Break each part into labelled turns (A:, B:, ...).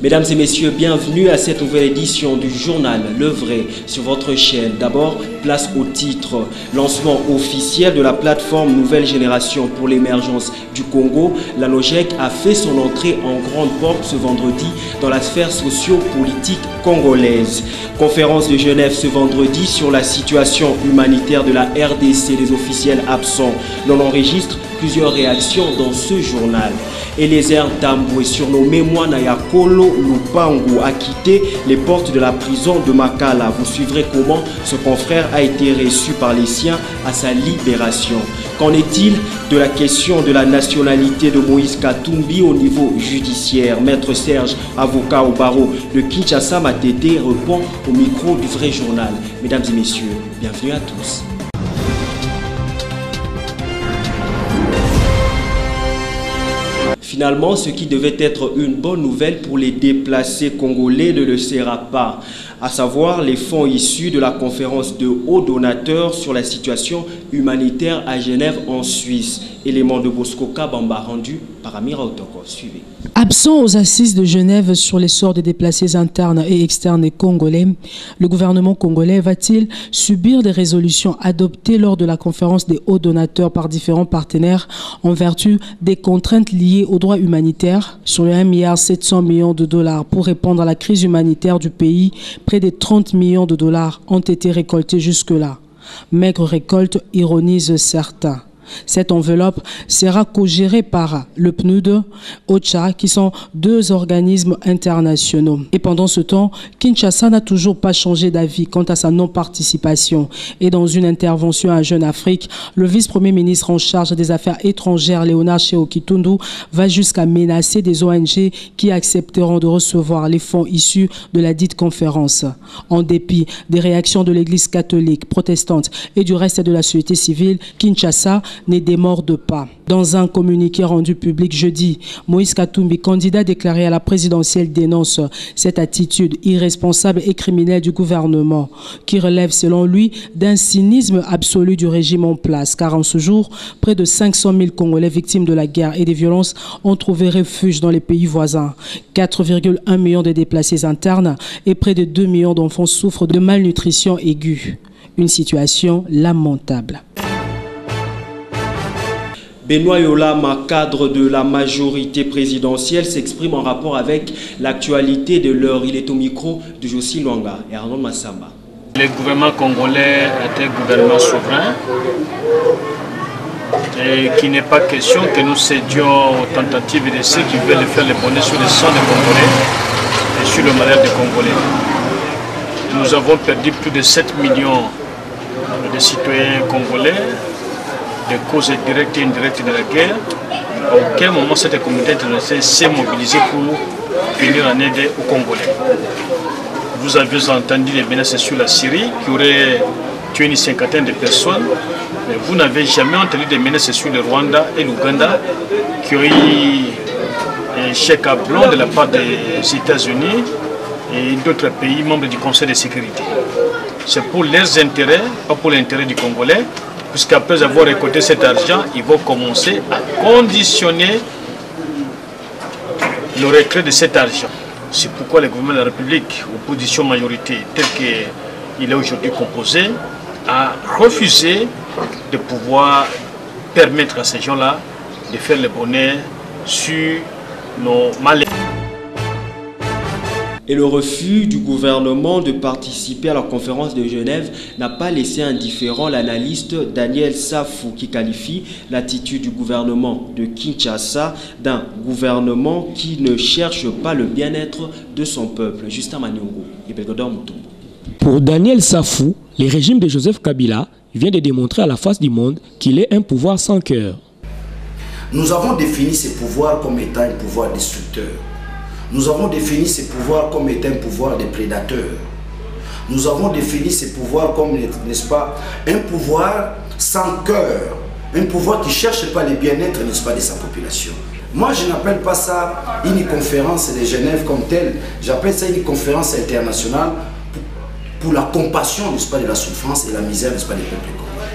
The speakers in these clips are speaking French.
A: Mesdames et messieurs, bienvenue à cette nouvelle édition du journal Le Vrai sur votre chaîne. D'abord, place au titre. Lancement officiel de la plateforme Nouvelle Génération pour l'émergence du Congo. La LOGEC a fait son entrée en grande pompe ce vendredi dans la sphère socio-politique congolaise. Conférence de Genève ce vendredi sur la situation humanitaire de la RDC, les officiels absents. L'on enregistre plusieurs réactions dans ce journal. Eliezer Tambwe, surnommé Mwana Yakolo Lupangu, a quitté les portes de la prison de Makala. Vous suivrez comment ce confrère a été reçu par les siens à sa libération. Qu'en est-il de la question de la nationalité de Moïse Katumbi au niveau judiciaire? Maître Serge, avocat au barreau de Kinshasa Matete, répond au micro du Vrai Journal. Mesdames et messieurs, bienvenue à tous. Finalement, ce qui devait être une bonne nouvelle pour les déplacés congolais ne le sera pas, à savoir les fonds issus de la conférence de hauts donateurs sur la situation humanitaire à Genève en Suisse. Élément de Bosco Kabamba rendu par Amira Otoko. Suivez.
B: Absent aux assises de Genève sur les sorts des déplacés internes et externes et congolais, le gouvernement congolais va-t-il subir des résolutions adoptées lors de la conférence des hauts donateurs par différents partenaires en vertu des contraintes liées aux droits humanitaires? Sur les 1,7 milliard de dollars pour répondre à la crise humanitaire du pays, près de 30 millions de dollars ont été récoltés jusque-là. Maigre récolte, ironisent certains. Cette enveloppe sera co-gérée par le PNUD, OCHA, qui sont deux organismes internationaux. Et pendant ce temps, Kinshasa n'a toujours pas changé d'avis quant à sa non-participation. Et dans une intervention à Jeune Afrique, le vice-premier ministre en charge des affaires étrangères, Léonard Sheokitundu, va jusqu'à menacer des ONG qui accepteront de recevoir les fonds issus de la dite conférence. En dépit des réactions de l'Église catholique, protestante et du reste de la société civile, Kinshasa ne démorde pas. Dans un communiqué rendu public jeudi, Moïse Katumbi, candidat déclaré à la présidentielle, dénonce cette attitude irresponsable et criminelle du gouvernement qui relève selon lui d'un cynisme absolu du régime en place, car en ce jour, près de 500 000 Congolais victimes de la guerre et des violences ont trouvé refuge dans les pays voisins. 4,1 millions de déplacés internes et près de 2 millions d'enfants souffrent de malnutrition aiguë. Une situation lamentable.
A: Benoît Yolama, cadre de la majorité présidentielle, s'exprime en rapport avec l'actualité de l'heure. Il est au micro de Josie Luanga et Arnaud Massamba.
C: Le gouvernement congolais est un gouvernement souverain et qu'il n'est pas question que nous cédions aux tentatives de ceux qui veulent faire le bonnet sur le sang des Congolais et sur le malheur des Congolais. Nous avons perdu plus de 7 millions de citoyens congolais, de causes directes et indirectes de la guerre. À quel moment cette communauté internationale s'est mobilisée pour venir en aide aux Congolais? Vous avez entendu les menaces sur la Syrie qui aurait tué une cinquantaine de personnes, mais vous n'avez jamais entendu des menaces sur le Rwanda et l'Ouganda qui ont eu un chèque à blanc de la part des États-Unis et d'autres pays membres du Conseil de sécurité. C'est pour leurs intérêts, pas pour l'intérêt du Congolais, puisqu'après avoir récolté cet argent, ils vont commencer à conditionner le retrait de cet argent. C'est pourquoi le gouvernement de la République, opposition majorité, tel qu'il est aujourd'hui composé, a refusé de pouvoir permettre à ces gens-là de faire le bonnet sur nos malheurs.
A: Et le refus du gouvernement de participer à la conférence de Genève n'a pas laissé indifférent l'analyste Daniel Safou qui qualifie l'attitude du gouvernement de Kinshasa d'un gouvernement qui ne cherche pas le bien-être de son peuple. Justin Maniongo et Belgodor Mutombo.
D: Pour Daniel Safou, le régime de Joseph Kabila vient de démontrer à la face du monde qu'il est un pouvoir sans cœur.
E: Nous avons défini ces pouvoirs comme étant un pouvoir destructeur. Nous avons défini ces pouvoirs comme étant un pouvoir de prédateurs. Nous avons défini ces pouvoirs comme, n'est-ce pas, un pouvoir sans cœur. Un pouvoir qui ne cherche pas le bien-être, n'est-ce pas, de sa population. Moi, je n'appelle pas ça une conférence de Genève comme telle. J'appelle ça une conférence internationale pour la compassion, n'est-ce pas, de la souffrance et la misère, n'est-ce pas, des peuples congolais.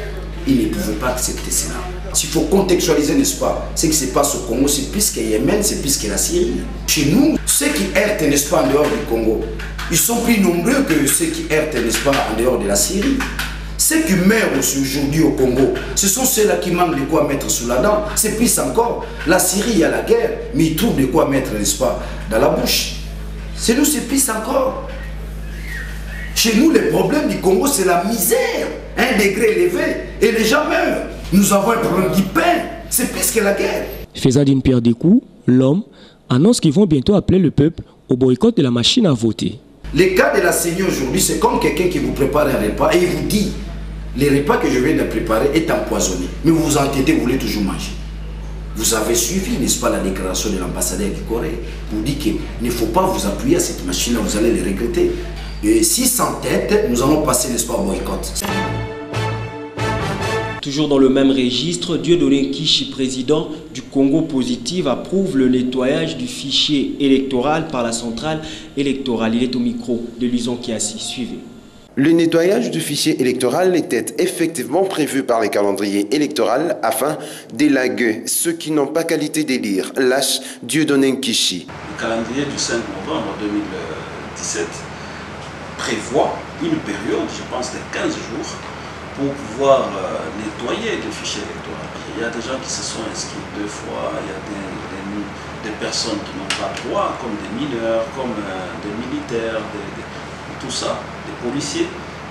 E: Ils ne pouvaient pas accepter cela. s'il faut contextualiser, n'est-ce pas, ce qui se passe au Congo, c'est plus que Yémen, c'est plus que la Syrie. Chez nous, ceux qui errent, n'est-ce pas, en dehors du Congo, ils sont plus nombreux que ceux qui errent, n'est-ce pas, en dehors de la Syrie. Ceux qui meurent aujourd'hui au Congo, ce sont ceux-là qui manquent de quoi mettre sous la dent. C'est plus encore. La Syrie, il y a la guerre, mais ils trouvent de quoi mettre, n'est-ce pas, dans la bouche. Chez nous, c'est plus encore. Chez nous, le problème du Congo, c'est la misère. Un degré élevé, et les gens meurent. Nous avons un problème du pain. C'est plus que la guerre.
D: Faisant d'une pierre deux coups, l'homme annonce qu'ils vont bientôt appeler le peuple au boycott de la machine à voter.
E: Le cas de la CENI aujourd'hui, c'est comme quelqu'un qui vous prépare un repas et il vous dit le repas que je viens de préparer est empoisonné. Mais vous vous entêtez, vous voulez toujours manger. Vous avez suivi, n'est-ce pas, la déclaration de l'ambassadeur du Corée pour dire qu'il ne faut pas vous appuyer à cette machine-là, vous allez les regretter. Et si sans tête, nous allons passer, n'est-ce pas, au boycott.
A: Toujours dans le même registre, Dieudonné Kishi, président du Congo Positive, approuve le nettoyage du fichier électoral par la centrale électorale. Il est au micro de Luison Kiassi. Suivez.
F: Le nettoyage du fichier électoral était effectivement prévu par le calendrier électoral afin d'élaguer ceux qui n'ont pas qualité d'élire, lâche Dieudonné Kishi.
G: Le calendrier du 5 novembre 2017 prévoit une période, je pense, de 15 jours pour pouvoir nettoyer le fichier électoral. Il y a des gens qui se sont inscrits 2 fois, il y a des personnes qui n'ont pas droit, comme des mineurs, comme des militaires, tout ça, des policiers,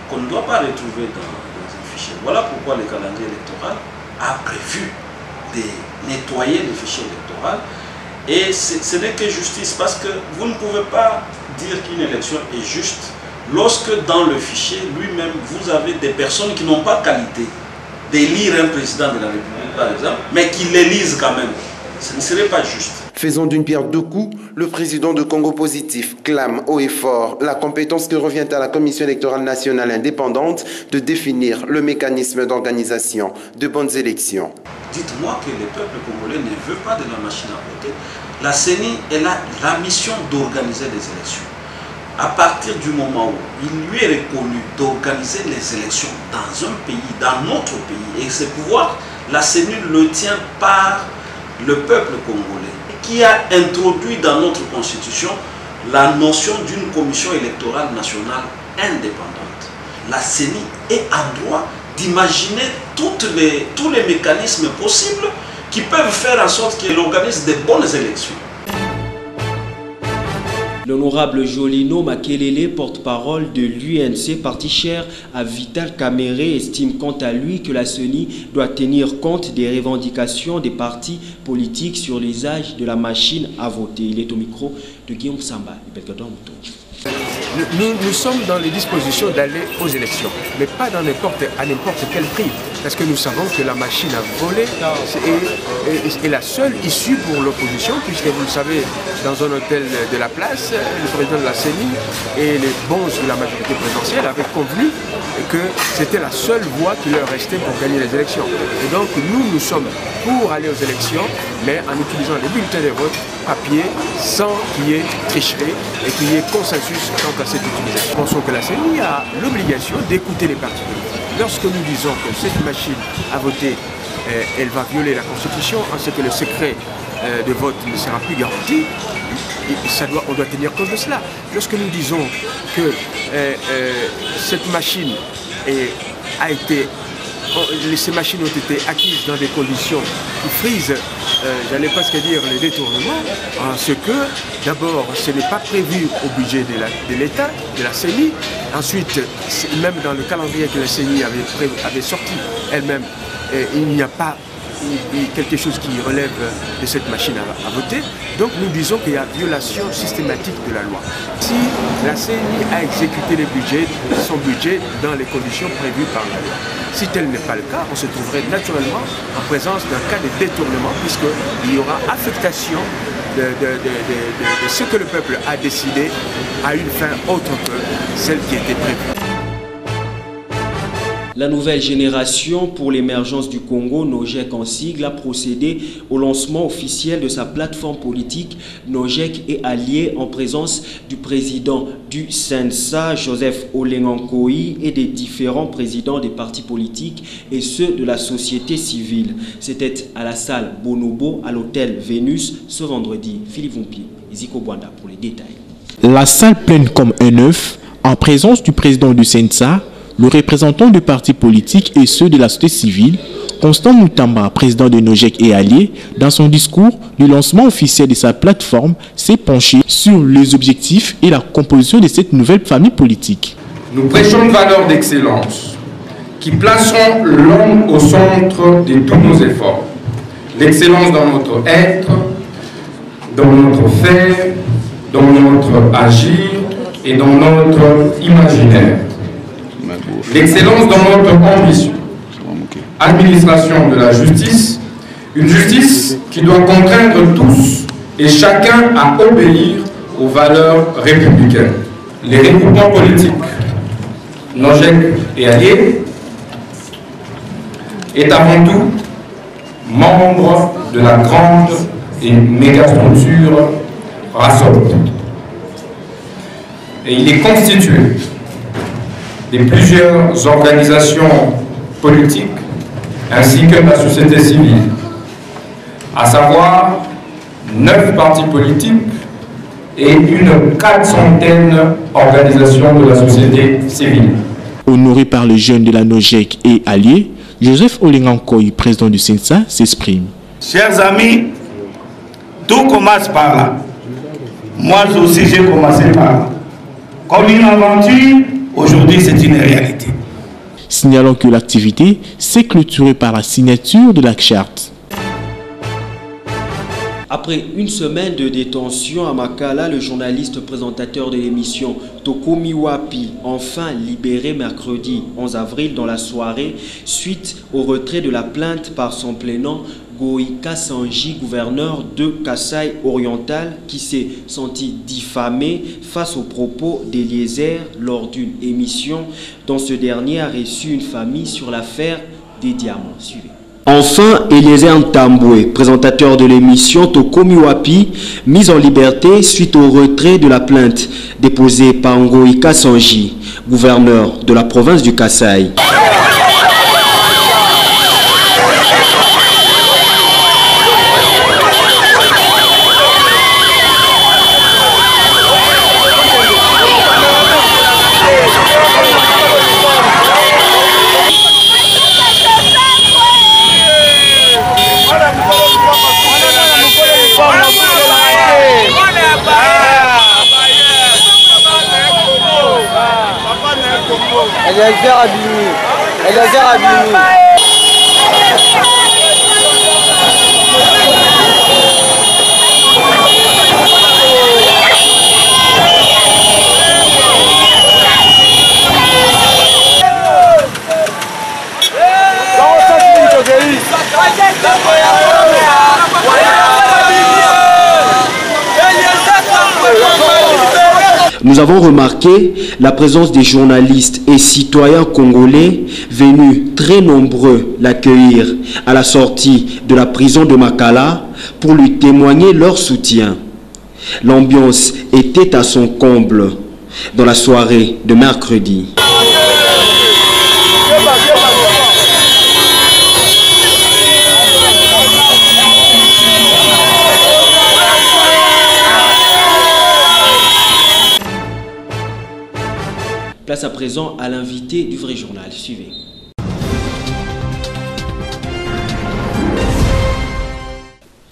G: qu'on ne doit pas retrouver dans un fichier. Voilà pourquoi le calendrier électoral a prévu de nettoyer le fichier électoral. Et ce n'est que justice, parce que vous ne pouvez pas dire qu'une élection est juste lorsque dans le fichier lui-même, vous avez des personnes qui n'ont pas qualité d'élire un président de la République, par exemple, mais qui l'élisent quand même. Ce ne serait pas juste.
F: Faisant d'une pierre deux coups, le président de Congo Positif clame haut et fort la compétence qui revient à la Commission électorale nationale indépendante de définir le mécanisme d'organisation de bonnes élections.
G: Dites-moi que le peuple congolais ne veut pas de la machine à voter. La CENI, elle a la mission d'organiser des élections. À partir du moment où il lui est reconnu d'organiser les élections dans un pays, dans notre pays, et ce pouvoir, la CENI le tient par le peuple congolais, qui a introduit dans notre constitution la notion d'une commission électorale nationale indépendante. La CENI est en droit d'imaginer tous les mécanismes possibles qui peuvent faire en sorte qu'elle organise de bonnes élections.
A: L'honorable Jolino Makelele, porte-parole de l'UNC, parti cher à Vital Kamere, estime quant à lui que la CENI doit tenir compte des revendications des partis politiques sur l'usage de la machine à voter. Il est au micro de Guillaume Samba.
H: Nous sommes dans les dispositions d'aller aux élections, mais pas à n'importe quel prix. Parce que nous savons que la machine à voler est la seule issue pour l'opposition, puisque vous le savez, dans un hôtel de la place, le président de la CENI et les bons de la majorité présidentielle avaient convenu que c'était la seule voie qui leur restait pour gagner les élections. Et donc nous sommes pour aller aux élections, mais en utilisant les bulletins de vote papier, sans qu'il y ait tricherie et qu'il y ait consensus quant à cette utilisation. Nous pensons que la CENI a l'obligation d'écouter les partis politiques. Lorsque nous disons que cette machine à voter, elle va violer la Constitution, en ce que le secret de vote ne sera plus garanti, on doit tenir compte de cela. Lorsque nous disons que cette machine ces machines ont été acquises dans des conditions qui frisent, j'allais presque dire, les détournements, en ce que, d'abord, ce n'est pas prévu au budget de l'État, de la CENI. Ensuite, même dans le calendrier que la CENI avait sorti elle-même, il n'y a pas quelque chose qui relève de cette machine à voter. Donc nous disons qu'il y a violation systématique de la loi. Si la CENI a exécuté son budget dans les conditions prévues par la loi, si tel n'est pas le cas, on se trouverait naturellement en présence d'un cas de détournement, puisqu'il y aura affectation de ce que le peuple a décidé à une fin autre que celle qui était prévue.
A: La nouvelle génération pour l'émergence du Congo, Nogec en sigle, a procédé au lancement officiel de sa plateforme politique Nogec et alliés en présence du président du CENSA, Joseph Olengankoi, et des différents présidents des partis politiques et ceux de la société civile. C'était à la salle Bonobo à l'hôtel Vénus ce vendredi. Philippe Vompier et Zico Bwanda pour les détails.
I: La salle pleine comme un œuf, en présence du président du CENSA, le représentant des partis politiques et ceux de la société civile, Constant Moutamba, président de Nogec et alliés, dans son discours du lancement officiel de sa plateforme, s'est penché sur les objectifs et la composition de cette nouvelle famille politique.
J: Nous prêchons une valeur d'excellence qui placeront l'homme au centre de tous nos efforts. L'excellence dans notre être, dans notre faire, dans notre agir et dans notre imaginaire. L'excellence dans notre ambition. Administration de la justice, une justice qui doit contraindre tous et chacun à obéir aux valeurs républicaines. Les regroupements politiques, Nogec et alliés, est avant tout membre de la grande et méga structure RASOP. Et il est constitué de plusieurs organisations politiques ainsi que de la société civile, à savoir 9 partis politiques et une 400aine d'organisations de la société civile.
I: Honoré par les jeunes de la Nogec et alliés, Joseph Olengankoi, président du CENSA, s'exprime.
K: Chers amis, tout commence par là. Moi aussi j'ai commencé par là. Comme une aventure, aujourd'hui c'est une réalité.
I: Signalons que l'activité s'est clôturée par la signature de la charte.
A: Après une semaine de détention à Makala, le journaliste présentateur de l'émission Tokomi Wapi, enfin libéré mercredi 11 avril dans la soirée, suite au retrait de la plainte par son plaignant Goïka Sanji, gouverneur de Kasaï oriental, qui s'est senti diffamé face aux propos d'Eliezer lors d'une émission dont ce dernier a reçu une famille sur l'affaire des diamants. Suivez. Enfin, Eliezer Ntambwe, présentateur de l'émission Tokomi Wapi, mis en liberté suite au retrait de la plainte déposée par Ngoïka Sanji, gouverneur de la province du Kasaï. Nous avons remarqué la présence des journalistes et citoyens congolais venus très nombreux l'accueillir à la sortie de la prison de Makala pour lui témoigner leur soutien. L'ambiance était à son comble dans la soirée de mercredi. Place à présent à l'invité du vrai journal. Suivez.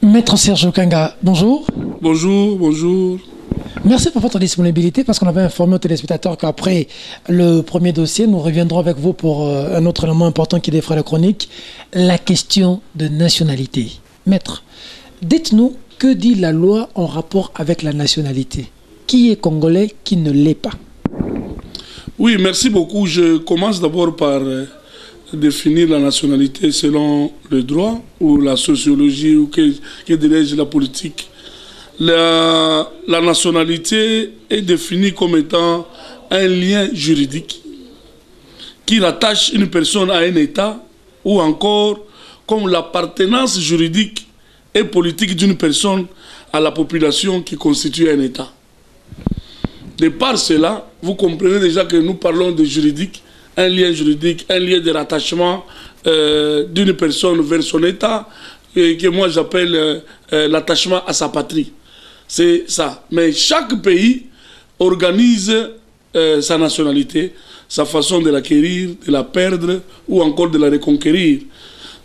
L: Maître Serge Okanga, bonjour.
M: Bonjour, bonjour.
L: Merci pour votre disponibilité parce qu'on avait informé aux téléspectateurs qu'après le premier dossier, nous reviendrons avec vous pour un autre élément important qui défraie la chronique, la question de nationalité. Maître, dites-nous, que dit la loi en rapport avec la nationalité? Qui est congolais, qui ne l'est pas?
M: Oui, merci beaucoup. Je commence d'abord par définir la nationalité selon le droit ou la sociologie ou que dirais-je la politique. La nationalité est définie comme étant un lien juridique qui rattache une personne à un État, ou encore comme l'appartenance juridique et politique d'une personne à la population qui constitue un État. De par cela, vous comprenez déjà que nous parlons de juridique, un lien de rattachement d'une personne vers son État, que moi j'appelle l'attachement à sa patrie. C'est ça. Mais chaque pays organise sa nationalité, sa façon de l'acquérir, de la perdre ou encore de la reconquérir,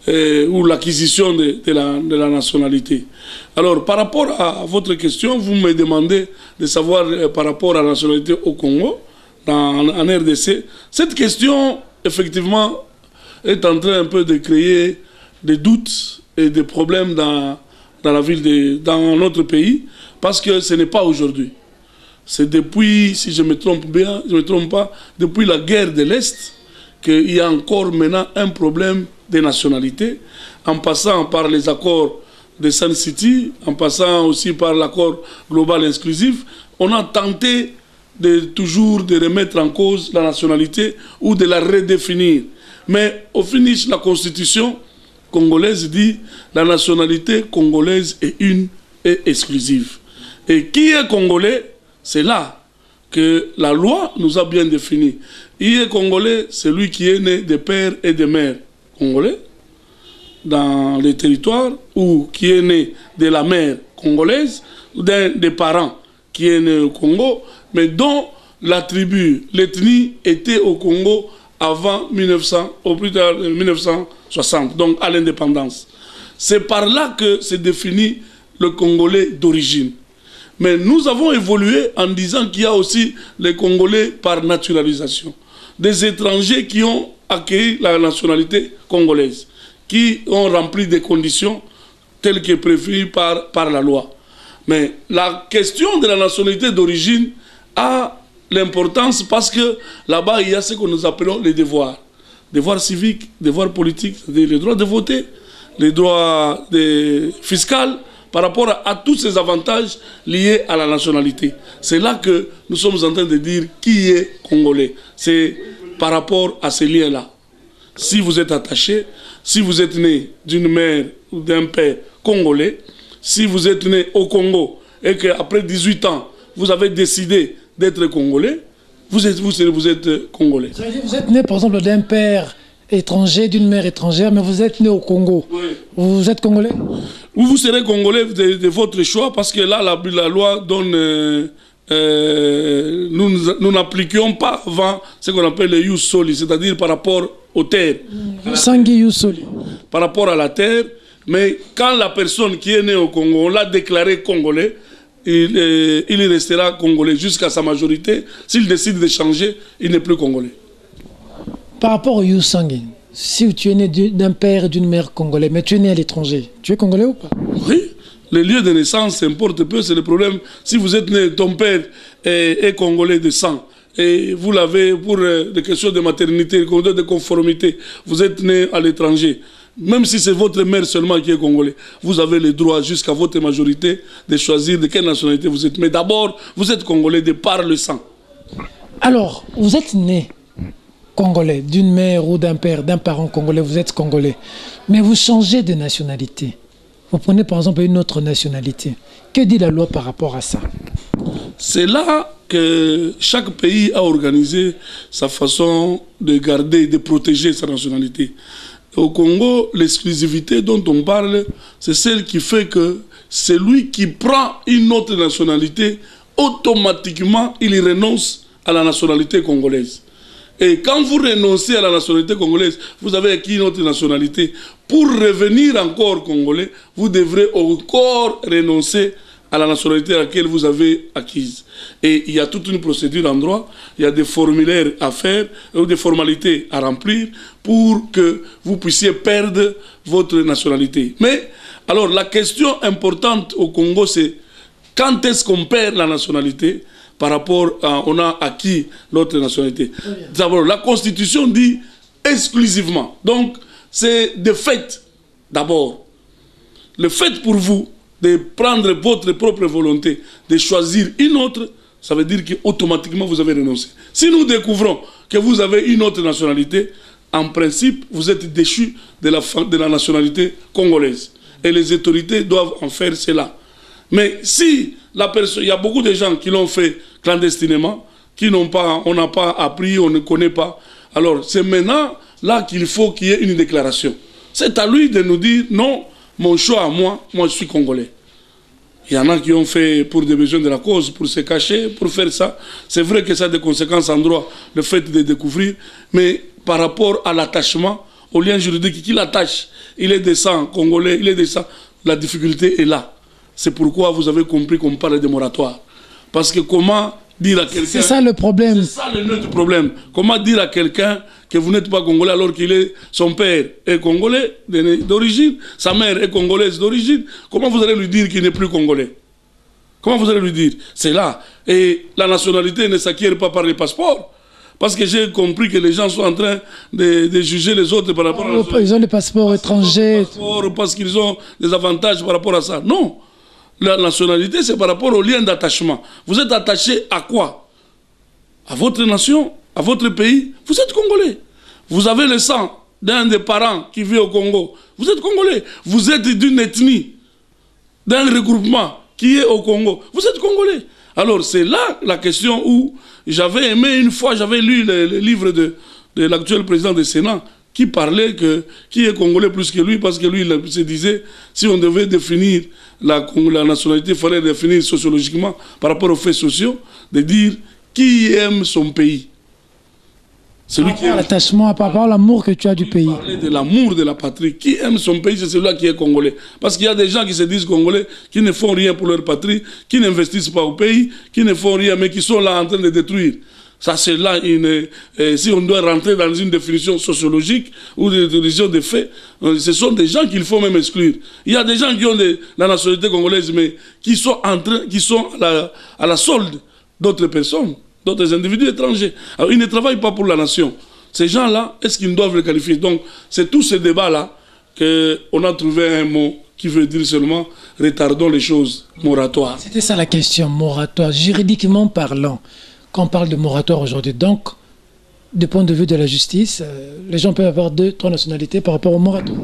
M: ou l'acquisition de la nationalité. Alors, par rapport à votre question, vous me demandez de savoir par rapport à la nationalité au Congo, en RDC. Cette question, effectivement, est en train un peu de créer des doutes et des problèmes dans dans notre pays, parce que ce n'est pas aujourd'hui. C'est depuis, si je me trompe bien, je ne me trompe pas, depuis la guerre de l'Est, qu'il y a encore maintenant un problème de nationalité, en passant par les accords de Sun City, en passant aussi par l'accord global inclusif, on a tenté toujours de remettre en cause la nationalité ou de la redéfinir. Mais au finish, la constitution congolaise dit la nationalité congolaise est une et exclusive. Et qui est congolais? C'est là que la loi nous a bien défini. Qui est congolais? C'est lui qui est né de père et de mère congolais dans les territoires, ou qui est né de la mère congolaise, ou d'un des parents qui est né au Congo, mais dont la tribu, l'ethnie était au Congo avant 1900, au plus tard 1960, donc à l'indépendance. C'est par là que se définit le Congolais d'origine. Mais nous avons évolué en disant qu'il y a aussi les Congolais par naturalisation. Des étrangers qui ont acquis la nationalité congolaise, qui ont rempli des conditions telles que prévues par la loi. Mais la question de la nationalité d'origine a l'importance parce que là-bas, il y a ce que nous appelons les devoirs. Devoirs civiques, devoirs politiques, c'est-à-dire les droits de voter, les droits fiscaux, par rapport à tous ces avantages liés à la nationalité. C'est là que nous sommes en train de dire qui est congolais. C'est par rapport à ces liens-là. Si vous êtes attaché, si vous êtes né d'une mère ou d'un père congolais, si vous êtes né au Congo et qu'après 18 ans, vous avez décidé d'être congolais, vous êtes congolais.
L: Vous êtes né par exemple d'un père étranger, d'une mère étrangère, mais vous êtes né au Congo. Oui. Vous êtes congolais?
M: Ou vous serez congolais de votre choix, parce que là, la loi donne... nous n'appliquions pas avant ce qu'on appelle le ius soli, c'est-à-dire par rapport aux terres. Par rapport à la terre, mais quand la personne qui est née au Congo, on l'a déclaré congolais, il restera congolais jusqu'à sa majorité. S'il décide de changer, il n'est plus congolais.
L: Par rapport au ius sanguin, si tu es né d'un père et d'une mère congolais, mais tu es né à l'étranger, tu es congolais ou pas? Oui.
M: Le lieu de naissance importe peu, c'est le problème. Si vous êtes né, ton père est congolais de sang, et vous l'avez pour des questions de maternité, de conformité, vous êtes né à l'étranger, même si c'est votre mère seulement qui est congolais, vous avez le droit jusqu'à votre majorité de choisir de quelle nationalité vous êtes. Mais d'abord, vous êtes congolais de par le sang.
L: Alors, vous êtes né congolais, d'une mère ou d'un père, d'un parent congolais, vous êtes congolais, mais vous changez de nationalité. Vous prenez par exemple une autre nationalité. Que dit la loi par rapport à ça?
M: C'est là que chaque pays a organisé sa façon de garder, de protéger sa nationalité. Au Congo, l'exclusivité dont on parle, c'est celle qui fait que celui qui prend une autre nationalité, automatiquement, il renonce à la nationalité congolaise. Et quand vous renoncez à la nationalité congolaise, vous avez acquis une autre nationalité. Pour revenir encore congolais, vous devrez encore renoncer à la nationalité à laquelle vous avez acquise. Et il y a toute une procédure en droit, il y a des formulaires à faire, ou des formalités à remplir pour que vous puissiez perdre votre nationalité. Mais, alors, la question importante au Congo, c'est quand est-ce qu'on perd la nationalité par rapport à on a acquis l'autre nationalité. D'abord, la Constitution dit exclusivement. Donc, c'est de fait, d'abord. Le fait pour vous de prendre votre propre volonté, de choisir une autre, ça veut dire qu'automatiquement vous avez renoncé. Si nous découvrons que vous avez une autre nationalité, en principe, vous êtes déchu de la nationalité congolaise. Et les autorités doivent en faire cela. Mais si la personne, il y a beaucoup de gens qui l'ont fait clandestinement, on n'a pas appris, on ne connaît pas. Alors, c'est maintenant là qu'il faut qu'il y ait une déclaration. C'est à lui de nous dire, non, mon choix à moi je suis congolais. Il y en a qui ont fait pour des besoins de la cause, pour se cacher, pour faire ça. C'est vrai que ça a des conséquences en droit, le fait de découvrir, mais par rapport à l'attachement, au lien juridique qui l'attache, il est de sang congolais, il est de sang, la difficulté est là. C'est pourquoi vous avez compris qu'on parle de moratoire. Parce que comment dire à quelqu'un...
L: C'est ça le problème.
M: C'est ça le nœud du problème. Comment dire à quelqu'un que vous n'êtes pas congolais alors qu'il est... Son père est congolais d'origine, sa mère est congolaise d'origine. Comment vous allez lui dire qu'il n'est plus congolais? Comment vous allez lui dire? C'est là. Et la nationalité ne s'acquiert pas par les passeports. Parce que j'ai compris que les gens sont en train de juger les autres par rapport à...
L: Ils ont des passeports étrangers.
M: Parce qu'ils ont des avantages par rapport à ça. Non. La nationalité, c'est par rapport au lien d'attachement. Vous êtes attaché à quoi? À votre nation, à votre pays. Vous êtes congolais. Vous avez le sang d'un des parents qui vit au Congo. Vous êtes congolais. Vous êtes d'une ethnie, d'un regroupement qui est au Congo. Vous êtes congolais. Alors c'est là la question où j'avais aimé une fois, j'avais lu le livre de l'actuel président du Sénat qui parlait que qui est congolais plus que lui, parce que lui il se disait si on devait définir la nationalité, il fallait définir sociologiquement par rapport aux faits sociaux, de dire qui aime son pays. Celui qui aime
L: l'attachement, par rapport à l'amour que tu as du pays.
M: Parler de l'amour de la patrie. Qui aime son pays, c'est celui-là qui est congolais. Parce qu'il y a des gens qui se disent congolais, qui ne font rien pour leur patrie, qui n'investissent pas au pays, qui ne font rien, mais qui sont là en train de détruire. Ça, c'est là si on doit rentrer dans une définition sociologique ou de définition des faits, ce sont des gens qu'il faut même exclure. Il y a des gens qui ont la nationalité congolaise, mais qui sont à la solde d'autres personnes, d'autres individus étrangers. Alors, ils ne travaillent pas pour la nation. Ces gens-là, est-ce qu'ils doivent les qualifier? Donc, c'est tout ce débat-là qu'on a trouvé un mot qui veut dire seulement « retardons les choses, moratoire ».
L: C'était ça la question, moratoire. Juridiquement parlant, quand on parle de moratoire aujourd'hui, donc, du point de vue de la justice, les gens peuvent avoir 2-3 nationalités par rapport au moratoire.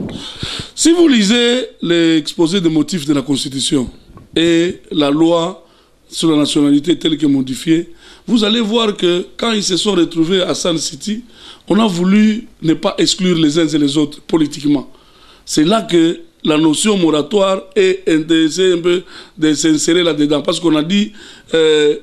M: Si vous lisez l'exposé des motifs de la Constitution et la loi sur la nationalité telle que modifiée, vous allez voir que quand ils se sont retrouvés à Sun City, on a voulu ne pas exclure les uns et les autres politiquement. C'est là que la notion moratoire est intéressée un peu de s'insérer là-dedans. Parce qu'on a dit,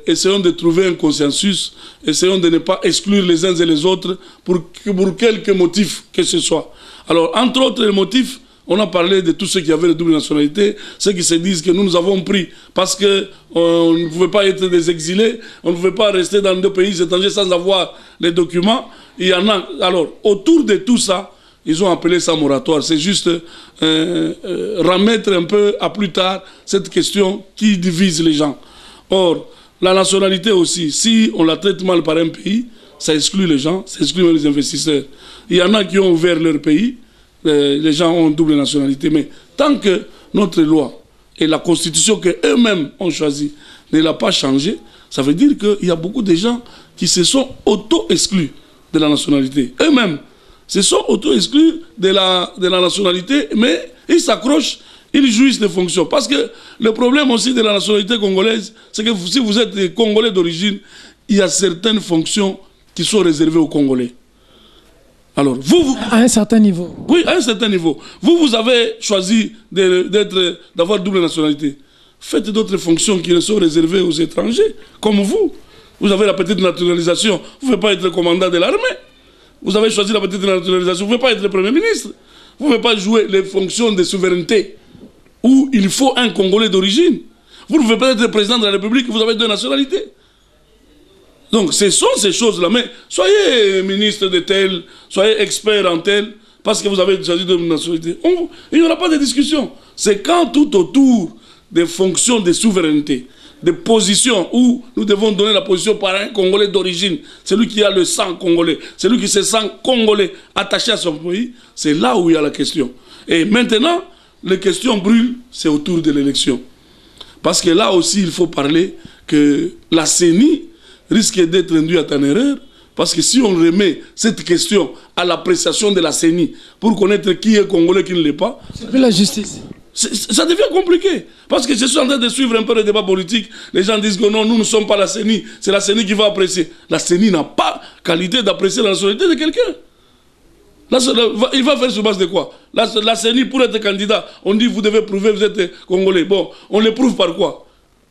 M: essayons de trouver un consensus, essayons de ne pas exclure les uns et les autres pour quelque motif que ce soit. Alors, entre autres motifs, on a parlé de tous ceux qui avaient la double nationalité, ceux qui se disent que nous avons pris parce qu'on ne pouvait pas être des exilés, on ne pouvait pas rester dans 2 pays étrangers sans avoir les documents. Il y en a. Alors, autour de tout ça, ils ont appelé ça moratoire. C'est juste remettre un peu à plus tard cette question qui divise les gens. Or, la nationalité aussi, si on la traite mal par un pays, ça exclut les gens, ça exclut même les investisseurs. Il y en a qui ont ouvert leur pays, les gens ont double nationalité. Mais tant que notre loi et la constitution qu'eux-mêmes ont choisie ne l'a pas changée, ça veut dire qu'il y a beaucoup de gens qui se sont auto-exclus de la nationalité. Eux-mêmes se sont auto-exclus de la nationalité, mais ils s'accrochent, ils jouissent des fonctions. Parce que le problème aussi de la nationalité congolaise, c'est que si vous êtes Congolais d'origine, il y a certaines fonctions qui sont réservées aux Congolais. Alors, vous...
L: À un certain niveau.
M: Oui, à un certain niveau. Vous avez choisi d'avoir double nationalité. Faites d'autres fonctions qui sont réservées aux étrangers, comme vous. Vous avez la petite naturalisation. Vous ne pouvez pas être commandant de l'armée. Vous avez choisi la petite naturalisation. Vous ne pouvez pas être Premier ministre. Vous ne pouvez pas jouer les fonctions de souveraineté où il faut un Congolais d'origine. Vous ne pouvez pas être président de la République, vous avez 2 nationalités. Donc, ce sont ces choses-là. Mais soyez ministre de tel, soyez expert en tel, parce que vous avez choisi 2 nationalités. Il n'y aura pas de discussion. C'est quand tout autour des fonctions de souveraineté, des positions où nous devons donner la position par un Congolais d'origine, celui qui a le sang congolais, celui qui se sent congolais attaché à son pays, c'est là où il y a la question. Et maintenant, les questions brûlent, c'est autour de l'élection. Parce que là aussi, il faut parler que la CENI risque d'être induite en erreur Parce que si on remet cette question à l'appréciation de la CENI pour connaître qui est congolais, qui ne l'est pas,
L: c'est plus la justice.
M: Ça devient compliqué. Parce que je suis en train de suivre un peu le débat politique. Les gens disent que non, nous ne sommes pas la CENI. C'est la CENI qui va apprécier. La CENI n'a pas qualité d'apprécier la nationalité de quelqu'un. Il va faire sur base de quoi? La CENI, pour être candidat, on dit vous devez prouver que vous êtes congolais. Bon, on les prouve par quoi?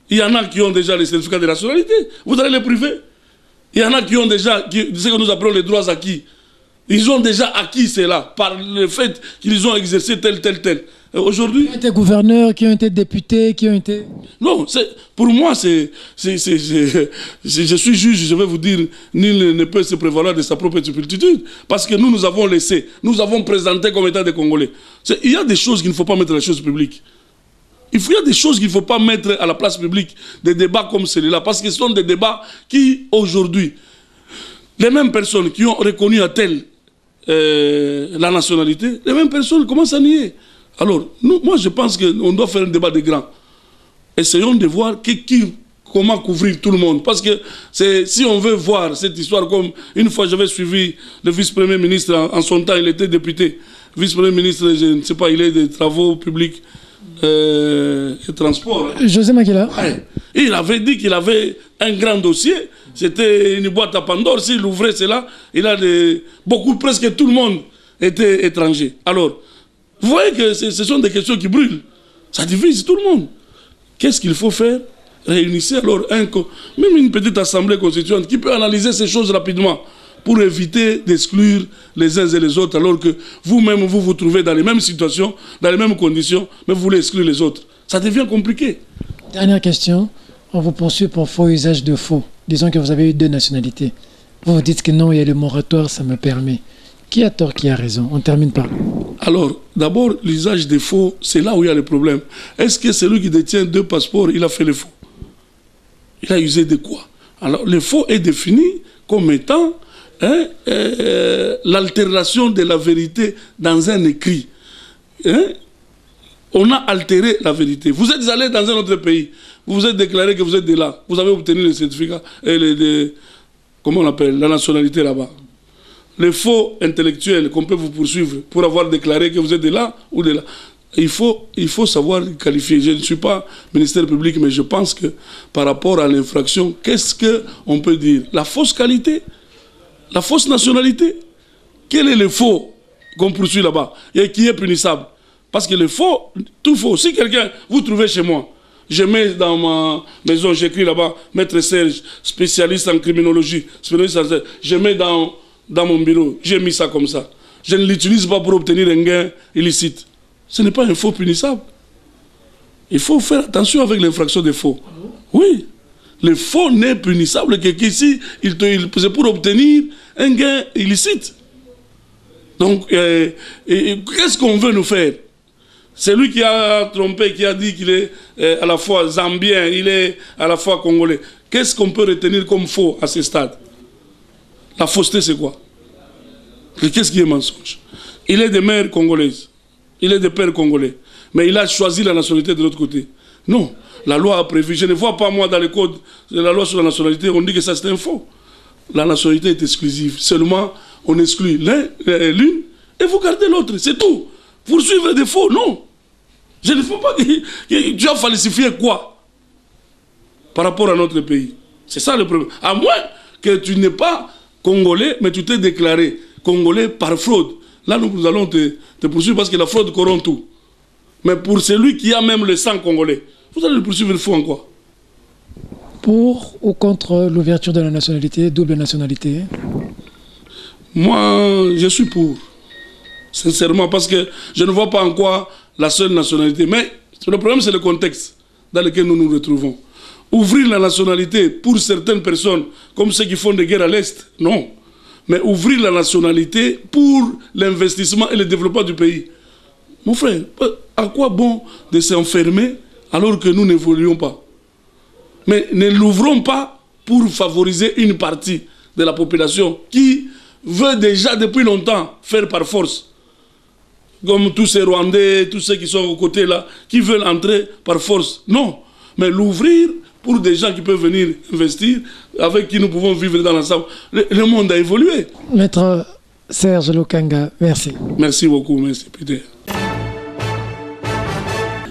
M: Il y en a qui ont déjà les certificats de nationalité. Vous allez les prouver. Il y en a qui ont déjà, ce que nous appelons les droits acquis. Ils ont déjà acquis cela par le fait qu'ils ont exercé tel. Aujourd'hui...
L: Qui ont été gouverneurs, qui ont été députés, qui ont été...
M: Non, pour moi, je suis juge, je vais vous dire, nul ne peut se prévaloir de sa propre turpitude. Parce que nous avons laissé, nous avons présenté comme état des Congolais. Il y a des choses qu'il ne faut pas mettre à la chose publique. Il y a des choses qu'il ne faut pas mettre à la place publique, des débats comme celui-là, parce que ce sont des débats qui, aujourd'hui, les mêmes personnes qui ont reconnu à tel la nationalité, les mêmes personnes commencent à nier. Alors, moi je pense qu'on doit faire un débat de grands. Essayons de voir comment couvrir tout le monde. Parce que si on veut voir cette histoire comme... Une fois j'avais suivi le vice-premier ministre, en son temps il était député. Vice-premier ministre, je ne sais pas, il est des travaux publics et transports.
L: José Makila.
M: Ouais. Il avait dit qu'il avait un grand dossier. C'était une boîte à Pandore. S'il ouvrait cela, il a presque tout le monde était étranger. Alors, vous voyez que ce sont des questions qui brûlent. Ça divise tout le monde. Qu'est-ce qu'il faut faire? Réunissez alors même une petite assemblée constituante qui peut analyser ces choses rapidement pour éviter d'exclure les uns et les autres, alors que vous-même, vous vous trouvez dans les mêmes situations, dans les mêmes conditions, mais vous voulez exclure les autres. Ça devient compliqué.
L: Dernière question. On vous poursuit pour faux usage de faux. Disons que vous avez eu 2 nationalités. Vous vous dites que non, il y a le moratoire, ça me permet. Qui a tort, qui a raison? On termine par là.
M: Alors, d'abord, l'usage des faux, c'est là où il y a le problème. Est-ce que celui qui détient 2 passeports, il a fait le faux? Il a usé de quoi? Alors, le faux est défini comme étant l'altération de la vérité dans un écrit. On a altéré la vérité. Vous êtes allé dans un autre pays, vous vous êtes déclaré que vous êtes de là, vous avez obtenu le certificat, comment on appelle, la nationalité là-bas. Les faux intellectuels qu'on peut vous poursuivre pour avoir déclaré que vous êtes de là ou de là. Il faut savoir qualifier. Je ne suis pas ministère public, mais je pense que par rapport à l'infraction, qu'est-ce qu'on peut dire? La fausse qualité? La fausse nationalité? Quel est le faux qu'on poursuit là-bas et qui est punissable? Parce que le faux, tout faux. Si quelqu'un, vous trouvez chez moi, je mets dans ma maison, j'écris là-bas, Maître Serge, spécialiste en criminologie, je mets dans mon bureau, j'ai mis ça comme ça. Je ne l'utilise pas pour obtenir un gain illicite. Ce n'est pas un faux punissable. Il faut faire attention avec l'infraction des faux. Oui. Le faux n'est punissable que qu'ici, c'est pour obtenir un gain illicite. Donc, qu'est-ce qu'on veut nous faire? Celui qui a trompé, qui a dit qu'il est à la fois zambien, il est à la fois congolais. Qu'est-ce qu'on peut retenir comme faux à ce stade? La fausseté, c'est quoi? Qu'est-ce qui est mensonge? Il est de mère congolaise. Il est de père congolais. Mais il a choisi la nationalité de l'autre côté. Non. La loi a prévu. Je ne vois pas, moi, dans le code de la loi sur la nationalité, on dit que ça, c'est un faux. La nationalité est exclusive. Seulement, on exclut l'une et vous gardez l'autre. C'est tout. Poursuivre des faux, non. Je ne veux pas que tu as falsifié quoi par rapport à notre pays. C'est ça le problème. À moins que tu n'es pas congolais, mais tu t'es déclaré congolais par fraude. Là, nous allons te poursuivre parce que la fraude corrompt tout. Mais pour celui qui a même le sang congolais, vous allez le poursuivre faux en quoi?
L: Pour ou contre l'ouverture de la nationalité, double nationalité?
M: Moi, je suis pour. Sincèrement, parce que je ne vois pas en quoi la seule nationalité. Mais le problème, c'est le contexte dans lequel nous nous retrouvons. Ouvrir la nationalité pour certaines personnes, comme ceux qui font des guerres à l'Est, non. Mais ouvrir la nationalité pour l'investissement et le développement du pays. Mon frère, à quoi bon de s'enfermer alors que nous n'évoluons pas? Mais ne l'ouvrons pas pour favoriser une partie de la population qui veut déjà depuis longtemps faire par force. Comme tous ces Rwandais, tous ceux qui sont aux côtés là, qui veulent entrer par force. Non, mais l'ouvrir pour des gens qui peuvent venir investir, avec qui nous pouvons vivre dans l'ensemble. Le monde a évolué.
L: Maître Serge Lukanga, merci.
M: Merci beaucoup, merci Peter.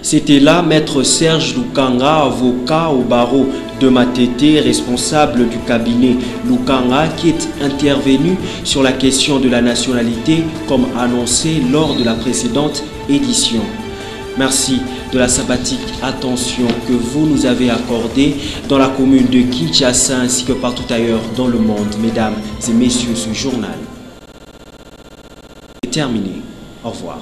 A: C'était là Maître Serge Lukanga, avocat au barreau de Matete, responsable du cabinet Lukanga, qui est intervenu sur la question de la nationalité comme annoncé lors de la précédente édition. Merci de la sympathique attention que vous nous avez accordée dans la commune de Kinshasa ainsi que partout ailleurs dans le monde. Mesdames et messieurs, ce journal est terminé. Au revoir.